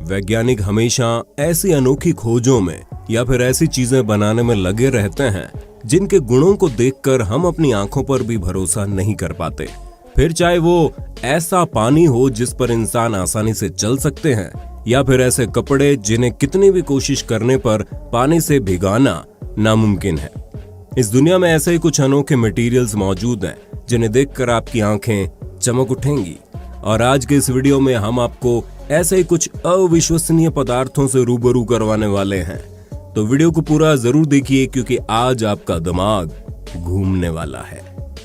वैज्ञानिक हमेशा ऐसी अनोखी खोजों में या फिर ऐसी चीजें बनाने में लगे रहते हैं जिनके गुणों को देखकर हम अपनी आंखों पर भी भरोसा नहीं कर पाते। फिर चाहे वो ऐसा पानी हो जिस पर इंसान आसानी से चल सकते हैं, या फिर ऐसे कपड़े जिन्हें कितनी भी कोशिश करने पर पानी से भिगाना नामुमकिन है। इस दुनिया में ऐसे ही कुछ अनोखे मटेरियल्स मौजूद हैं जिन्हें देखकर आपकी आंखें चमक उठेंगी। और आज के इस वीडियो में हम आपको ऐसे ही कुछ अविश्वसनीय पदार्थों से रूबरू करवाने वाले हैं, तो वीडियो को पूरा जरूर देखिए क्योंकि आज आपका दिमाग घूमने वाला है।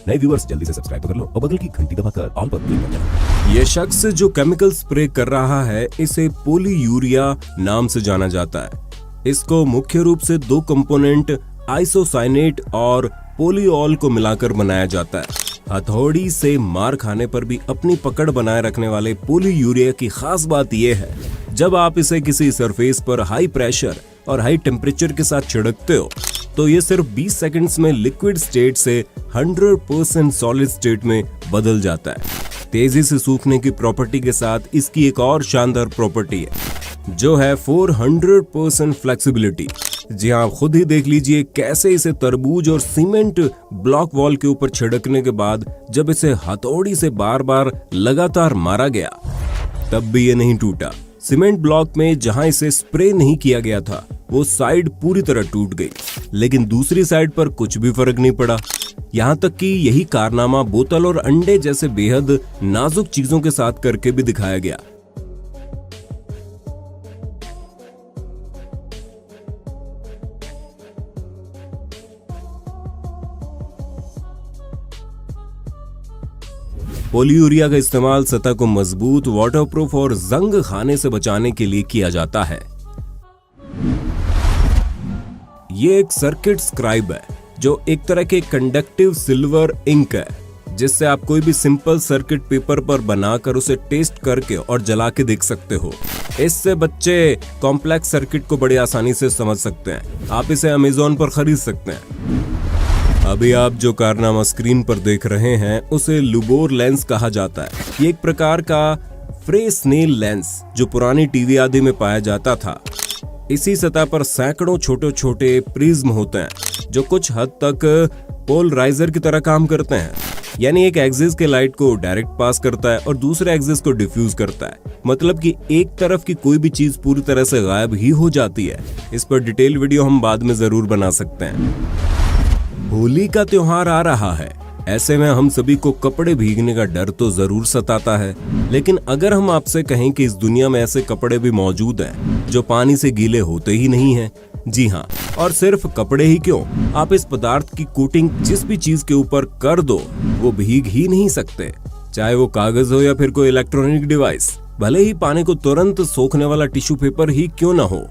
नए व्यूअर्स जल्दी से सब्सक्राइब कर लो और बगल की घंटी दबाकर ऑल पर क्लिक कर देना। यह शख्स जो केमिकल स्प्रे कर रहा है इसे पॉलीयूरिया नाम से जाना जाता है। इसको मुख्य रूप से दो कंपोनेंट आइसोसाइनेट और पॉलीऑल को मिलाकर बनाया जाता है। हथौड़ी से मार खाने पर भी अपनी पकड़ बनाए रखने वाले पॉलीयूरिया की खास बात यह है, जब आप इसे किसी सरफेस पर हाई प्रेशर और हाई टेम्परेचर के साथ छिड़कते हो तो ये सिर्फ 20 सेकंड्स में लिक्विड स्टेट से 100% सॉलिड स्टेट में बदल जाता है। तेजी से सूखने की प्रॉपर्टी के साथ इसकी एक और शानदार प्रॉपर्टी है जो है 400% फ्लेक्सिबिलिटी। जी हाँ, आप खुद ही देख लीजिए कैसे इसे तरबूज और सीमेंट ब्लॉक वॉल के ऊपर छिड़कने के बाद जब इसे हथौड़ी से बार बार लगातार मारा गया तब भी ये नहीं टूटा। सीमेंट ब्लॉक में जहां इसे स्प्रे नहीं किया गया था वो साइड पूरी तरह टूट गई, लेकिन दूसरी साइड पर कुछ भी फर्क नहीं पड़ा। यहाँ तक कि यही कारनामा बोतल और अंडे जैसे बेहद नाजुक चीजों के साथ करके भी दिखाया गया। पॉलीयूरिया का इस्तेमाल सतह को मजबूत, वाटरप्रूफ और जंग खाने से बचाने के लिए किया जाता है। ये एक सर्किट स्क्राइब है जो एक तरह के कंडक्टिव सिल्वर इंक है जिससे आप कोई भी सिंपल सर्किट पेपर पर बनाकर उसे टेस्ट करके और जला के देख सकते हो। इससे बच्चे कॉम्प्लेक्स सर्किट को बड़ी आसानी से समझ सकते हैं। आप इसे अमेज़न पर खरीद सकते हैं। अभी आप जो कारनामा स्क्रीन पर देख रहे हैं उसे लुबोर लेंस कहा जाता है। ये एक प्रकार का फ्रेस्नेल लेंस जो पुरानी टीवी आदि में पाया जाता था। इसी सतह पर सैकड़ों छोटे छोटे प्रिज्म होते हैं जो कुछ हद तक पोलराइजर की तरह काम करते हैं, यानी एक एक्सिस के लाइट को डायरेक्ट पास करता है और दूसरे एक्सिस को डिफ्यूज करता है। मतलब कि एक तरफ की कोई भी चीज पूरी तरह से गायब ही हो जाती है। इस पर डिटेल वीडियो हम बाद में जरूर बना सकते हैं। होली का त्योहार आ रहा है, ऐसे में हम सभी को कपड़े भीगने का डर तो जरूर सताता है, लेकिन अगर हम आपसे कहें कि इस दुनिया में ऐसे कपड़े भी मौजूद हैं जो पानी से गीले होते ही नहीं हैं, जी हाँ, और सिर्फ कपड़े ही क्यों, आप इस पदार्थ की कोटिंग जिस भी चीज के ऊपर कर दो वो भीग ही नहीं सकते, चाहे वो कागज हो या फिर कोई इलेक्ट्रॉनिक डिवाइस, भले ही पानी को तुरंत सोखने वाला टिश्यू पेपर ही क्यों ना हो।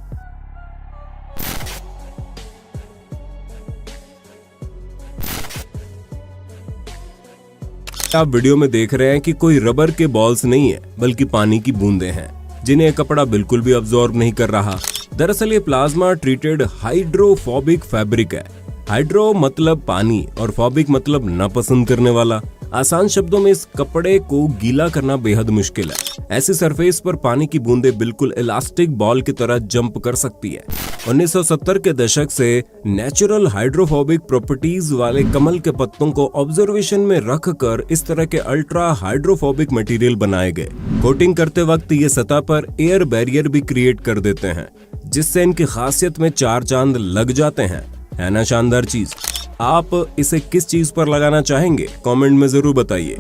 आप वीडियो में देख रहे हैं कि कोई रबर के बॉल्स नहीं है बल्कि पानी की बूंदें हैं जिन्हें कपड़ा बिल्कुल भी अब्सॉर्ब नहीं कर रहा। दरअसल ये प्लाज्मा ट्रीटेड हाइड्रोफोबिक फैब्रिक है। हाइड्रो मतलब पानी और फोबिक मतलब नापसंद करने वाला। आसान शब्दों में इस कपड़े को गीला करना बेहद मुश्किल है। ऐसी सरफेस पर पानी की बूंदें बिल्कुल इलास्टिक बॉल की तरह जंप कर सकती है। 1970 के दशक से नेचुरल हाइड्रोफोबिक प्रॉपर्टीज वाले कमल के पत्तों को ऑब्जर्वेशन में रखकर इस तरह के अल्ट्रा हाइड्रोफोबिक मटेरियल बनाए गए। कोटिंग करते वक्त ये सतह पर एयर बैरियर भी क्रिएट कर देते हैं जिससे इनकी खासियत में चार चांद लग जाते हैं। है ना शानदार चीज? आप इसे किस चीज पर लगाना चाहेंगे कमेंट में जरूर बताइए।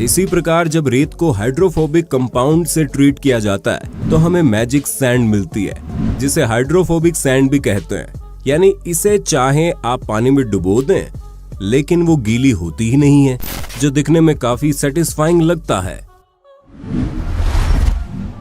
इसी प्रकार जब रेत को हाइड्रोफोबिक कंपाउंड से ट्रीट किया जाता है तो हमें मैजिक सैंड मिलती है जिसे हाइड्रोफोबिक सैंड भी कहते हैं। यानी इसे चाहे आप पानी में डुबो दें लेकिन वो गीली होती ही नहीं है, जो दिखने में काफी सेटिस्फाइंग लगता है।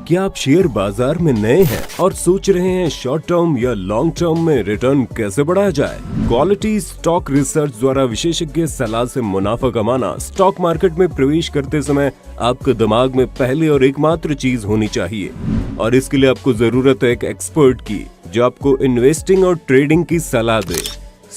क्या आप शेयर बाजार में नए हैं और सोच रहे हैं शॉर्ट टर्म या लॉन्ग टर्म में रिटर्न कैसे बढ़ाया जाए? क्वालिटी स्टॉक रिसर्च द्वारा विशेषज्ञ सलाह से मुनाफा कमाना स्टॉक मार्केट में प्रवेश करते समय आपके दिमाग में पहले और एकमात्र चीज होनी चाहिए, और इसके लिए आपको जरूरत है एक एक्सपर्ट की जो आपको इन्वेस्टिंग और ट्रेडिंग की सलाह दे।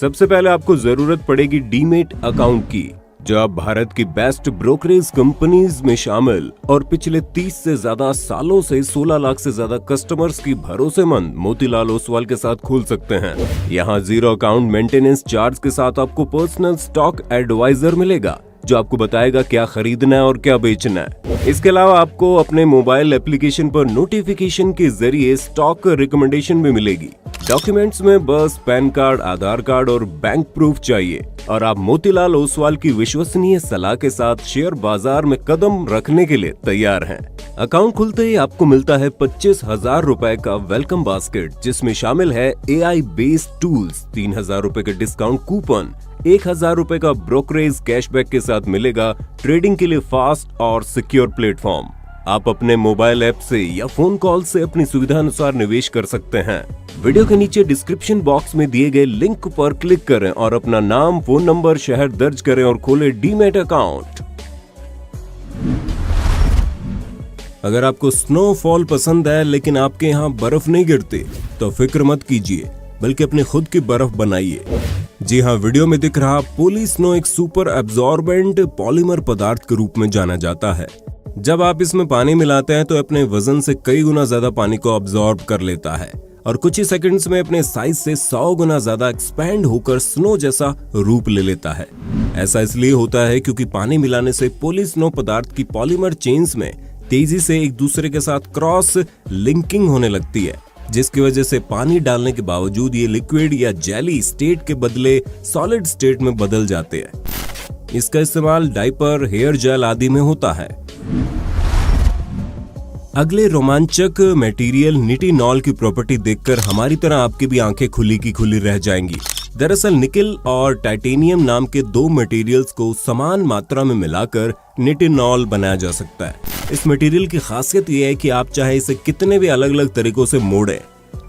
सबसे पहले आपको जरूरत पड़ेगी डीमेट अकाउंट की, जो अब भारत की बेस्ट ब्रोकरेज कंपनीज में शामिल और पिछले 30 से ज्यादा सालों से 16 लाख से ज्यादा कस्टमर्स की भरोसेमंद मोतीलाल ओसवाल के साथ खुल सकते हैं। यहाँ 0 अकाउंट मेंटेनेंस चार्ज के साथ आपको पर्सनल स्टॉक एडवाइजर मिलेगा जो आपको बताएगा क्या खरीदना है और क्या बेचना है। इसके अलावा आपको अपने मोबाइल एप्लीकेशन पर नोटिफिकेशन के जरिए स्टॉक रिकमेंडेशन भी मिलेगी। डॉक्यूमेंट्स में बस पैन कार्ड, आधार कार्ड और बैंक प्रूफ चाहिए और आप मोतीलाल ओसवाल की विश्वसनीय सलाह के साथ शेयर बाजार में कदम रखने के लिए तैयार हैं। अकाउंट खुलते ही आपको मिलता है 25,000 रुपए का वेलकम बास्केट, जिसमें शामिल है AI बेस्ड टूल्स, 3,000 रुपए के डिस्काउंट कूपन, 1,000 रुपए का ब्रोकरेज कैशबैक के साथ मिलेगा ट्रेडिंग के लिए फास्ट और सिक्योर प्लेटफॉर्म। आप अपने मोबाइल ऐप से या फोन कॉल से अपनी सुविधा अनुसार निवेश कर सकते हैं। वीडियो के नीचे डिस्क्रिप्शन बॉक्स में दिए गए लिंक पर क्लिक करें और अपना नाम, फोन नंबर, शहर दर्ज करें और खोलें डीमैट अकाउंट। अगर आपको स्नोफॉल पसंद है लेकिन आपके यहाँ बर्फ नहीं गिरती तो फिक्र मत कीजिए, बल्कि अपनी खुद की बर्फ बनाइए। जी हाँ, वीडियो में दिख रहा पोली स्नो एक सुपर एब्जॉर्बेंट पॉलीमर पदार्थ के रूप में जाना जाता है। जब आप इसमें पानी मिलाते हैं तो अपने वजन से कई गुना ज्यादा पानी को अब्जॉर्ब कर लेता है और कुछ ही सेकंड्स में अपने साइज से 100 गुना ज्यादा एक्सपैंड होकर स्नो जैसा रूप ले लेता है। ऐसा इसलिए होता है क्योंकि पानी मिलाने से पोली स्नो पदार्थ की पॉलीमर चेन्स में तेजी से एक दूसरे के साथ क्रॉस लिंकिंग होने लगती है, जिसकी वजह से पानी डालने के बावजूद ये लिक्विड या जेली स्टेट के बदले सॉलिड स्टेट में बदल जाते हैं। इसका इस्तेमाल डायपर, हेयर जेल आदि में होता है। अगले रोमांचक मटेरियल निटिनॉल की प्रॉपर्टी देखकर हमारी तरह आपकी भी आंखें खुली की खुली रह जाएंगी। दरअसल निकेल और टाइटेनियम नाम के 2 मटेरियल्स को समान मात्रा में मिलाकर निटिनॉल बनाया जा सकता है। इस मटेरियल की खासियत यह है कि आप चाहे इसे कितने भी अलग अलग तरीकों से मोड़ें,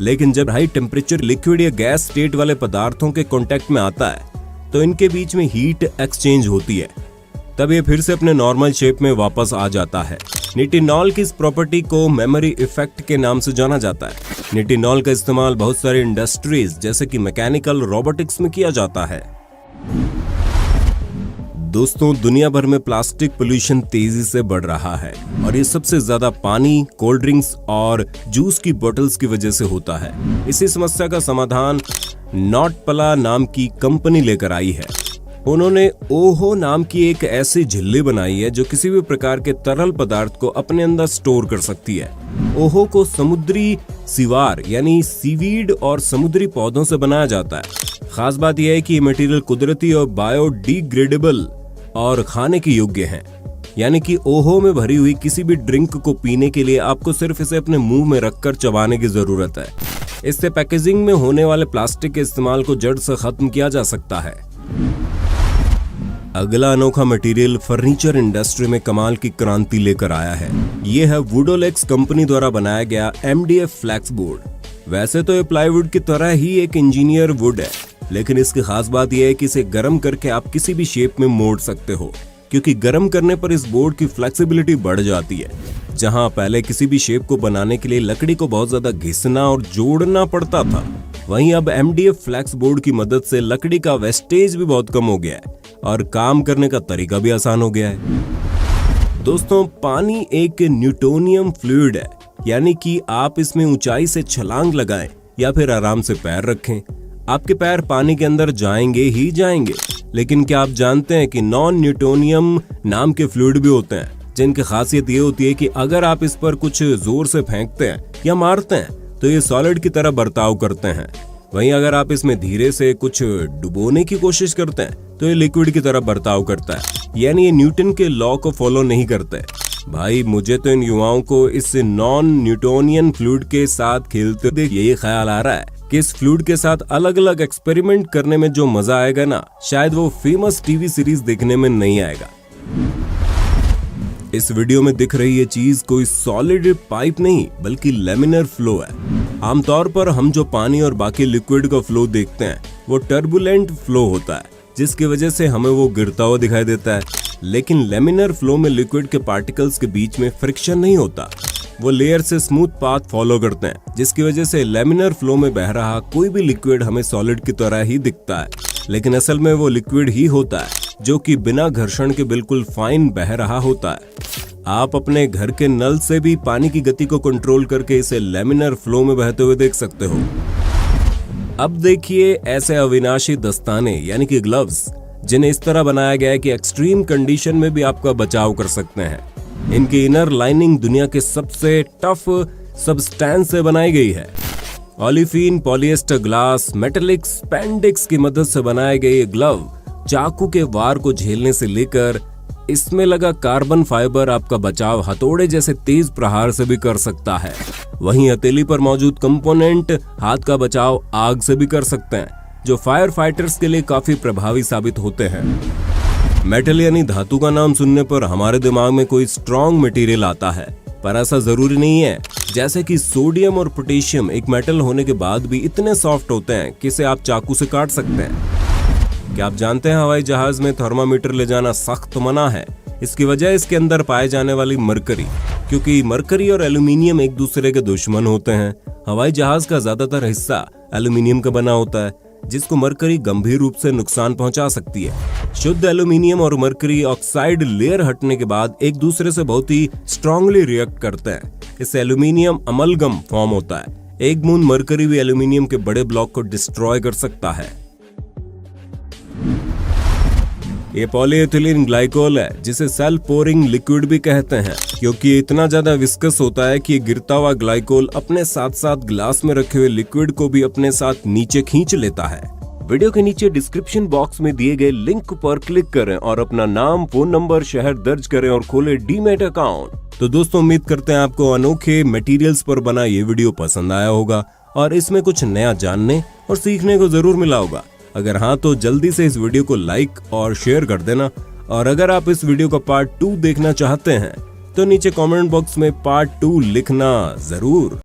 लेकिन जब हाई टेम्परेचर लिक्विड या गैस स्टेट वाले पदार्थों के कांटेक्ट में आता है तो इनके बीच में हीट एक्सचेंज होती है, तब ये फिर से अपने नॉर्मल शेप में वापस आ जाता है। निटिनॉल की इस प्रॉपर्टी को मेमोरी इफेक्ट के नाम से जाना जाता है। निटिनॉल का इस्तेमाल बहुत सारे इंडस्ट्रीज जैसे कि मैकेनिकल, रोबोटिक्स में किया जाता है। दोस्तों, दुनिया भर में प्लास्टिक पोल्यूशन तेजी से बढ़ रहा है और ये सबसे ज्यादा पानी, कोल्ड ड्रिंक्स और जूस की बोतल्स की वजह से होता है। इसी समस्या का समाधान नॉटपला नाम की कंपनी लेकर आई है। उन्होंने ओहो नाम की एक ऐसी झिल्ली बनाई है जो किसी भी प्रकार के तरल पदार्थ को अपने अंदर स्टोर कर सकती है। ओहो को समुद्री सिवार यानी सीवीड और समुद्री पौधों से बनाया जाता है। खास बात यह है कि ये मटेरियल कुदरती और बायोडिग्रेडेबल और खाने के योग्य हैं, यानी कि ओहो में भरी हुई किसी भी ड्रिंक को पीने के लिए आपको सिर्फ इसे अपने मुंह में रखकर चबाने की जरूरत है। इससे पैकेजिंग में होने वाले प्लास्टिक के इस्तेमाल को जड़ से खत्म किया जा सकता है। अगला अनोखा मटेरियल फर्नीचर इंडस्ट्री में कमाल की क्रांति लेकर आया है। ये है वुडोलेक्स कंपनी द्वारा बनाया गया MDF फ्लैक्स बोर्ड। वैसे तो ये प्लाईवुड की तरह ही एक इंजीनियर वुड है, लेकिन इसकी खास बात यह है कि इसे गर्म करके आप किसी भी शेप में मोड़ सकते हो, क्योंकि गर्म करने पर इस बोर्ड की फ्लेक्सिबिलिटी बढ़ जाती है। जहां पहले किसी भी शेप को बनाने के लिए लकड़ी को बहुत ज्यादा घिसना और जोड़ना पड़ता था, वहीं अब MDF फ्लैक्स बोर्ड की मदद से लकड़ी का वेस्टेज भी बहुत कम हो गया है और काम करने का तरीका भी आसान हो गया है। दोस्तों, पानी एक न्यूटोनियम फ्लूइड है, यानी कि आप इसमें ऊंचाई से छलांग लगाएं या फिर आराम से पैर रखें, आपके पैर पानी के अंदर जाएंगे ही जाएंगे। लेकिन क्या आप जानते हैं कि नॉन न्यूटोनियम नाम के फ्लूइड भी होते हैं, जिनकी खासियत ये होती है कि अगर आप इस पर कुछ जोर से फेंकते हैं या मारते हैं तो ये सॉलिड की तरह बर्ताव करते हैं। वहीं अगर आप इसमें धीरे से कुछ डुबोने की कोशिश करते हैं तो ये लिक्विड की तरह बर्ताव करता है, यानी ये न्यूटन के लॉ को फॉलो नहीं करते। भाई, मुझे तो इन युवाओं को इस नॉन न्यूटोनियन फ्लूइड के साथ खेलते देख यही ख्याल आ रहा है कि इस फ्लूइड के साथ अलग अलग एक्सपेरिमेंट करने में जो मजा आएगा ना, शायद वो फेमस टीवी सीरीज देखने में नहीं आएगा। इस वीडियो में दिख रही ये चीज कोई सॉलिड पाइप नहीं बल्कि लेमिनर फ्लो है। आमतौर पर हम जो पानी और बाकी लिक्विड का फ्लो देखते हैं वो टर्बुलेंट फ्लो होता है, जिसकी वजह से हमें वो गिरता हुआ दिखाई देता है। लेकिन लेमिनर फ्लो में लिक्विड के पार्टिकल्स के बीच में फ्रिक्शन नहीं होता, वो लेयर से स्मूथ पाथ फॉलो करते हैं, जिसकी वजह से लेमिनर फ्लो में बह रहा कोई भी लिक्विड हमें सॉलिड की तरह ही दिखता है। लेकिन असल में वो लिक्विड ही होता है जो कि बिना घर्षण के बिल्कुल फाइन बह रहा होता है। आप अपने घर के नल से भी पानी की गति को कंट्रोल करके इसे लैमिनर फ्लो में बहते हुए देख सकते हो। अब देखिए ऐसे अविनाशी दस्ताने यानी कि ग्लव्स, जिन्हें इस तरह बनाया गया है कि एक्सट्रीम कंडीशन में भी आपका बचाव कर सकते हैं। इनकी इनर लाइनिंग दुनिया के सबसे टफ सब्सटेंस से बनाई गई है। ओलिफिन, पॉलिएस्टर ग्लास, मेटेलिक स्पैंडिक्स की मदद से बनाए गए ये ग्लव चाकू के वार को झेलने से लेकर इसमें लगा कार्बन फाइबर आपका बचाव हथौड़े जैसे तेज प्रहार से भी कर सकता है। वहीं हथेली पर मौजूद कंपोनेंट हाथ का बचाव आग से भी कर सकते हैं, जो फायर फाइटर्स के लिए काफी प्रभावी साबित होते हैं। मेटल यानी धातु का नाम सुनने पर हमारे दिमाग में कोई स्ट्रॉन्ग मटेरियल आता है, पर ऐसा जरूरी नहीं है। जैसे कि सोडियम और पोटेशियम एक मेटल होने के बाद भी इतने सॉफ्ट होते हैं कि इसे आप चाकू से काट सकते हैं। क्या आप जानते हैं हवाई जहाज में थर्मामीटर ले जाना सख्त मना है? इसकी वजह इसके अंदर पाए जाने वाली मरकरी, क्योंकि मरकरी और एल्यूमिनियम एक दूसरे के दुश्मन होते हैं। हवाई जहाज का ज्यादातर हिस्सा एल्यूमिनियम का बना होता है, जिसको मरकरी गंभीर रूप से नुकसान पहुंचा सकती है। शुद्ध एल्यूमिनियम और मरकरी ऑक्साइड लेयर हटने के बाद एक दूसरे से बहुत ही स्ट्रांगली रिएक्ट करते हैं। इससे एल्यूमिनियम अमलगम फॉर्म होता है। एक बूंद मरकरी भी एल्यूमिनियम के बड़े ब्लॉक को डिस्ट्रॉय कर सकता है। ये पॉलीएथिलीन ग्लाइकोल है, जिसे सेल्फ पोरिंग लिक्विड भी कहते हैं, क्योंकि ये इतना ज्यादा विस्कस होता है कि गिरता हुआ ग्लाइकोल अपने साथ साथ ग्लास में रखे हुए लिक्विड को भी अपने साथ नीचे खींच लेता है। वीडियो के नीचे डिस्क्रिप्शन बॉक्स में दिए गए लिंक पर क्लिक करें और अपना नाम, फोन नंबर, शहर दर्ज करें और खोलें डीमैट अकाउंट। तो दोस्तों, उम्मीद करते हैं आपको अनोखे मटेरियल्स पर बना ये वीडियो पसंद आया होगा और इसमें कुछ नया जानने और सीखने को जरूर मिला होगा। अगर हाँ तो जल्दी से इस वीडियो को लाइक और शेयर कर देना, और अगर आप इस वीडियो का पार्ट 2 देखना चाहते हैं तो नीचे कमेंट बॉक्स में पार्ट 2 लिखना जरूर।